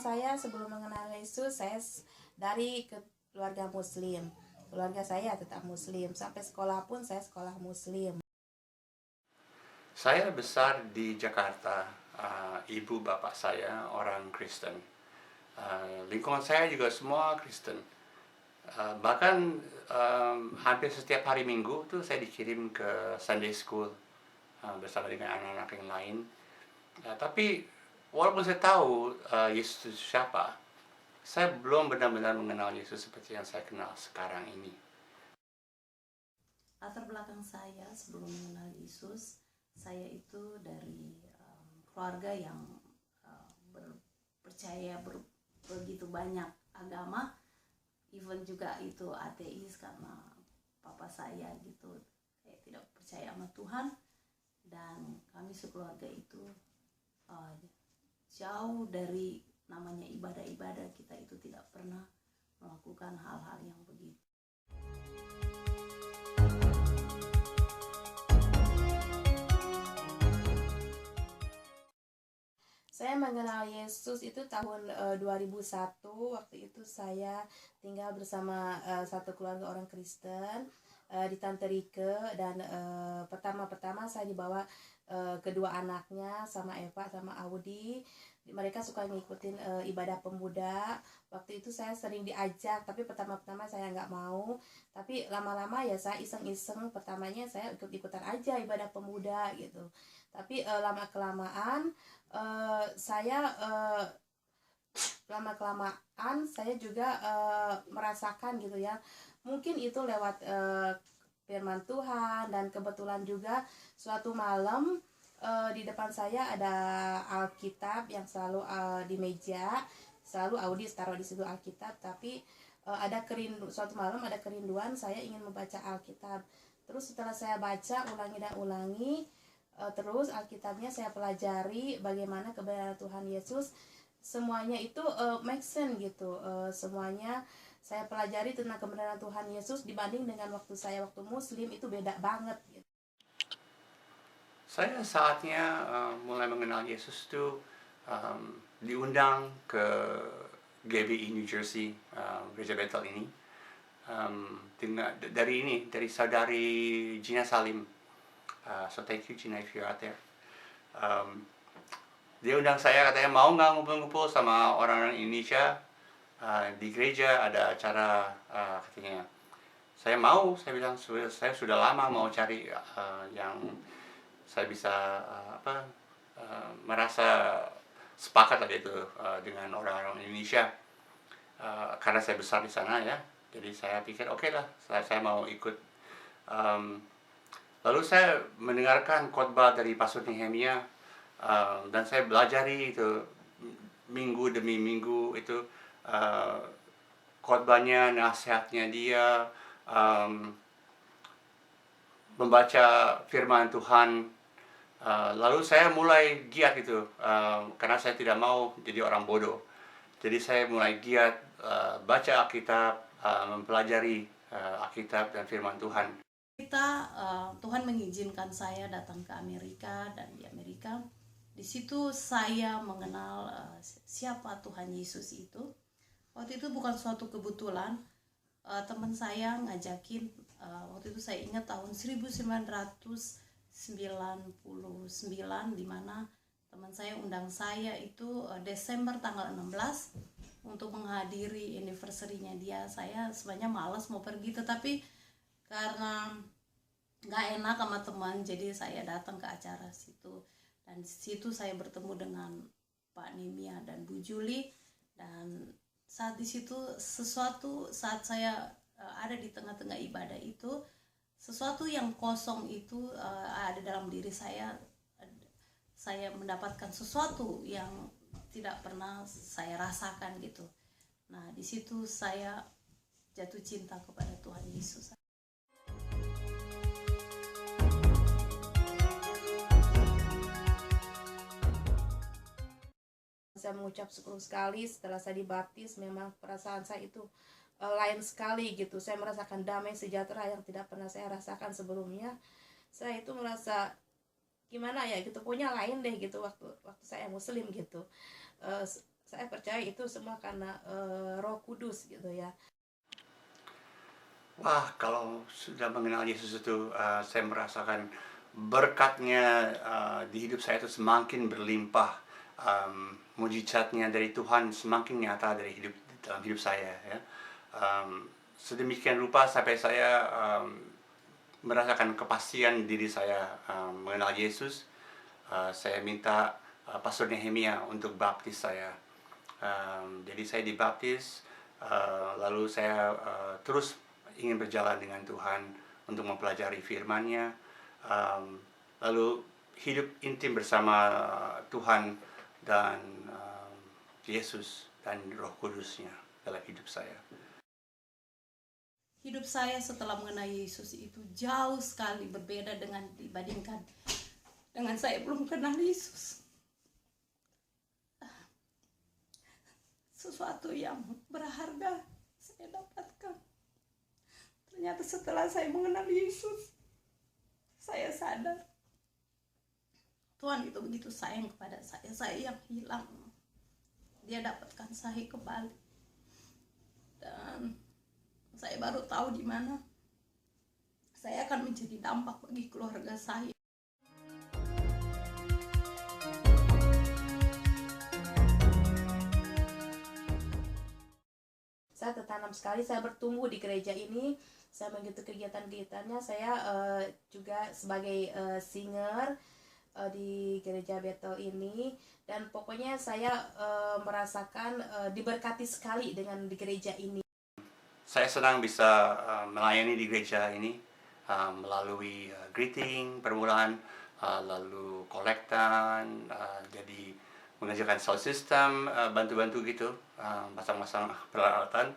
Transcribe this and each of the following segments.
saya sebelum mengenal Yesus, saya dari keluarga Muslim. Keluarga saya tetap Muslim. Sampai sekolah pun saya sekolah Muslim. Saya besar di Jakarta. Ibu bapak saya orang Kristen. Lingkungan saya juga semua Kristen. Bahkan hampir setiap hari Minggu tuh saya dikirim ke Sunday School bersama dengan anak-anak yang lain. Tapi walaupun saya tahu Yesus itu siapa, saya belum benar-benar mengenal Yesus seperti yang saya kenal sekarang ini. Latar belakang saya sebelum mengenal Yesus, saya itu dari keluarga yang percaya begitu banyak agama, even juga itu ateis karena papa saya gitu kayak tidak percaya sama Tuhan, dan kami sekeluarga itu jauh dari namanya ibadah-ibadah. Kita itu tidak pernah melakukan hal-hal yang begitu. Saya mengenal Yesus itu tahun 2001. Waktu itu saya tinggal bersama satu keluarga orang Kristen di Tante Rike, dan pertama-pertama saya dibawa kedua anaknya sama Eva sama Audi. Mereka suka ngikutin ibadah pemuda. Waktu itu saya sering diajak, tapi pertama-pertama saya nggak mau. Tapi lama-lama ya saya iseng-iseng. Pertamanya saya ikut-ikutan aja ibadah pemuda gitu. Tapi lama-kelamaan saya juga merasakan gitu ya, mungkin itu lewat firman Tuhan, dan kebetulan juga suatu malam di depan saya ada Alkitab yang selalu di meja, selalu Audi taruh di situ Alkitab. Tapi suatu malam ada kerinduan, saya ingin membaca Alkitab. Terus setelah saya baca ulangi dan ulangi, terus Alkitabnya saya pelajari bagaimana kebenaran Tuhan Yesus. Semuanya itu make sense gitu. Semuanya saya pelajari tentang kebenaran Tuhan Yesus dibanding dengan waktu Muslim, itu beda banget gitu. Saya saatnya mulai mengenal Yesus itu diundang ke GBI New Jersey, Gereja Bethel ini, dari saudari Gina Salim. So thank you Gina if you're out there. Dia undang saya, katanya mau nggak ngumpul-ngumpul sama orang-orang Indonesia di gereja, ada acara, katanya. Saya mau, saya bilang saya sudah lama mau cari yang saya bisa merasa sepakat tadi itu dengan orang-orang Indonesia, karena saya besar di sana ya. Jadi saya pikir oke lah, saya mau ikut. Lalu saya mendengarkan khotbah dari Pastor Nehemia, dan saya belajari itu minggu demi minggu itu khotbahnya, nasihatnya dia, membaca firman Tuhan. Lalu saya mulai giat itu, karena saya tidak mau jadi orang bodoh. Jadi saya mulai giat baca Alkitab, mempelajari Alkitab dan firman Tuhan. Tuhan mengizinkan saya datang ke Amerika, dan di Amerika di situ saya mengenal siapa Tuhan Yesus itu. Waktu itu bukan suatu kebetulan, teman saya ngajakin, waktu itu saya ingat tahun 1999, di mana teman saya undang saya itu Desember tanggal 16 untuk menghadiri anniversary-nya dia. Saya sebenarnya malas mau pergi, tetapi karena nggak enak sama teman, jadi saya datang ke acara situ, dan di situ saya bertemu dengan Pak Nimia dan Bu Juli. Dan saat di situ saat saya ada di tengah-tengah ibadah itu, sesuatu yang kosong itu ada dalam diri saya. Saya mendapatkan sesuatu yang tidak pernah saya rasakan gitu. Nah, di situ saya jatuh cinta kepada Tuhan Yesus. Saya mengucap syukur sekali setelah saya dibaptis. Memang perasaan saya itu lain sekali gitu. Saya merasakan damai sejahtera yang tidak pernah saya rasakan sebelumnya. Saya itu merasa gimana ya gitu, pokoknya lain deh gitu waktu saya Muslim gitu. saya percaya itu semua karena Roh Kudus gitu ya. Wah, kalau sudah mengenal Yesus itu, saya merasakan berkatnya di hidup saya itu semakin berlimpah. Mujizatnya dari Tuhan semakin nyata dalam hidup saya, ya. Sedemikian rupa sampai saya merasakan kepastian diri saya mengenal Yesus. Saya minta Pastor Nehemia untuk baptis saya. Jadi saya dibaptis, lalu saya terus ingin berjalan dengan Tuhan untuk mempelajari firman-Nya, lalu hidup intim bersama Tuhan dan Yesus dan Roh Kudus-Nya dalam hidup saya. Hidup saya setelah mengenal Yesus itu jauh sekali berbeda dengan dibandingkan dengan saya belum kenal Yesus. Sesuatu yang berharga saya dapatkan. Ternyata setelah saya mengenal Yesus, saya sadar Tuhan itu begitu sayang kepada saya yang hilang. Dia dapatkan saya kembali. Dan saya baru tahu di mana saya akan menjadi dampak bagi keluarga saya. Saya tertanam sekali, saya bertumbuh di gereja ini, saya mengikuti kegiatan-kegiatannya. Saya juga sebagai singer di gereja Bethel ini, dan pokoknya saya merasakan diberkati sekali dengan di gereja ini. Saya senang bisa melayani di gereja ini melalui greeting permulaan, lalu kolektan, jadi mengerjakan sound system, bantu-bantu gitu, masang-masang peralatan.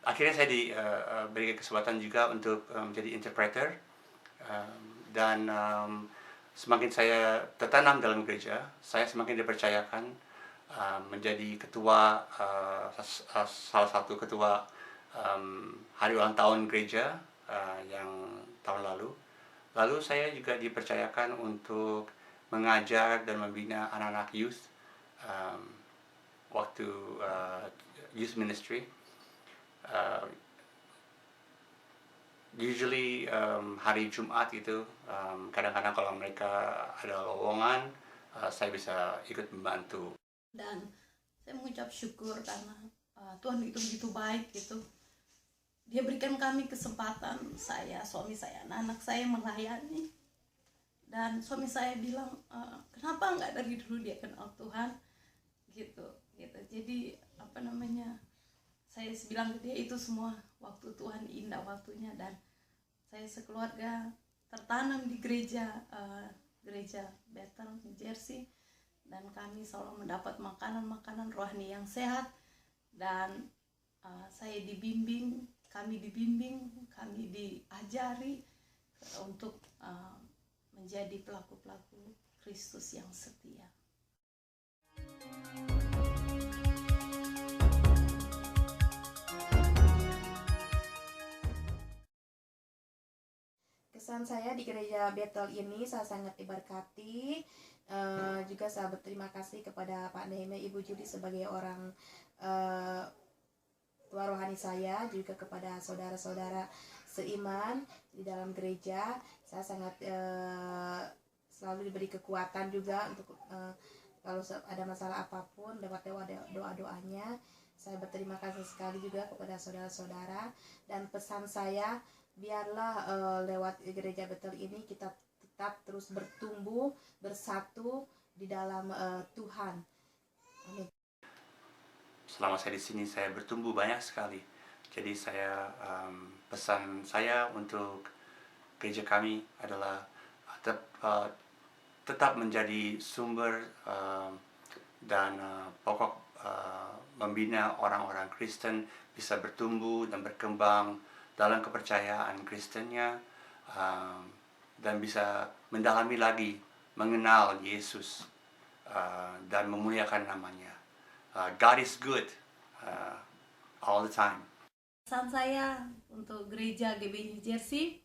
Akhirnya saya diberikan kesempatan juga untuk menjadi interpreter, dan semakin saya tertanam dalam gereja, saya semakin dipercayakan menjadi ketua, salah satu ketua hari ulang tahun gereja yang tahun lalu. Lalu saya juga dipercayakan untuk mengajar dan membina anak-anak youth waktu youth ministry. Usually hari Jumat itu, kadang-kadang kalau mereka ada lowongan, saya bisa ikut membantu. Dan saya mengucap syukur karena Tuhan itu begitu baik gitu. Dia berikan kami kesempatan, saya, suami saya, anak saya melayani. Dan suami saya bilang, kenapa nggak dari dulu dia kenal Tuhan gitu. Jadi saya bilang ke dia, itu semua waktu Tuhan, indah waktunya. Dan saya sekeluarga tertanam di gereja Bethel New Jersey, dan kami selalu mendapat makanan rohani yang sehat. Dan saya kami diajari untuk menjadi pelaku-pelaku Kristus yang setia. Kesan saya di gereja Bethel ini, saya sangat diberkati. Juga saya berterima kasih kepada Pak Nehemia, Ibu Judi sebagai orang tua rohani saya, juga kepada saudara-saudara seiman di dalam gereja. Saya sangat selalu diberi kekuatan juga untuk kalau ada masalah apapun lewat doa-doanya. Saya berterima kasih sekali juga kepada saudara-saudara, dan pesan saya, biarlah lewat gereja Bethel ini kita tetap terus bertumbuh, bersatu di dalam Tuhan. Amin. Selama saya di sini, saya bertumbuh banyak sekali. Jadi pesan saya untuk gereja kami adalah tetap menjadi sumber dan pokok membina orang-orang Kristen bisa bertumbuh dan berkembang dalam kepercayaan Kristennya, dan bisa mendalami lagi mengenal Yesus dan memuliakan namanya. God is good all the time. Pesan saya untuk gereja GB New Jersey,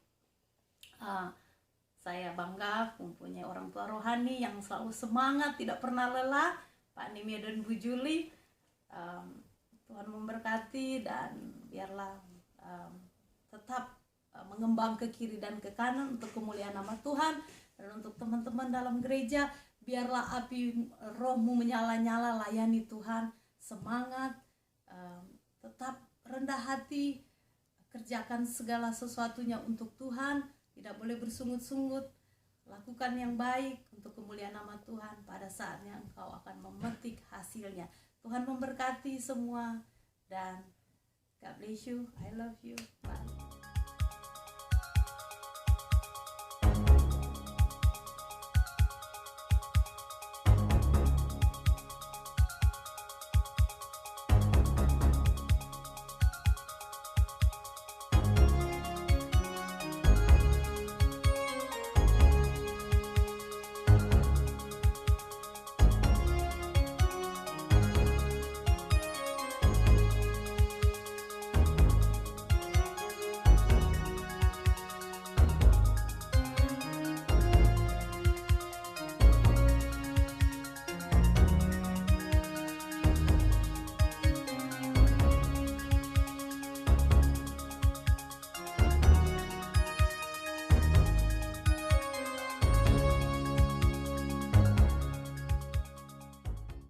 saya bangga mempunyai orang tua rohani yang selalu semangat, tidak pernah lelah Pak Nimia dan Bu Juli. Tuhan memberkati, dan biarlah tetap mengembang ke kiri dan ke kanan untuk kemuliaan nama Tuhan. Dan untuk teman-teman dalam gereja, biarlah api rohmu menyala-nyala, layani Tuhan, semangat, tetap rendah hati, kerjakan segala sesuatunya untuk Tuhan, tidak boleh bersungut-sungut, lakukan yang baik untuk kemuliaan nama Tuhan. Pada saatnya engkau akan memetik hasilnya. Tuhan memberkati semua, dan God bless you. I love you. Bye.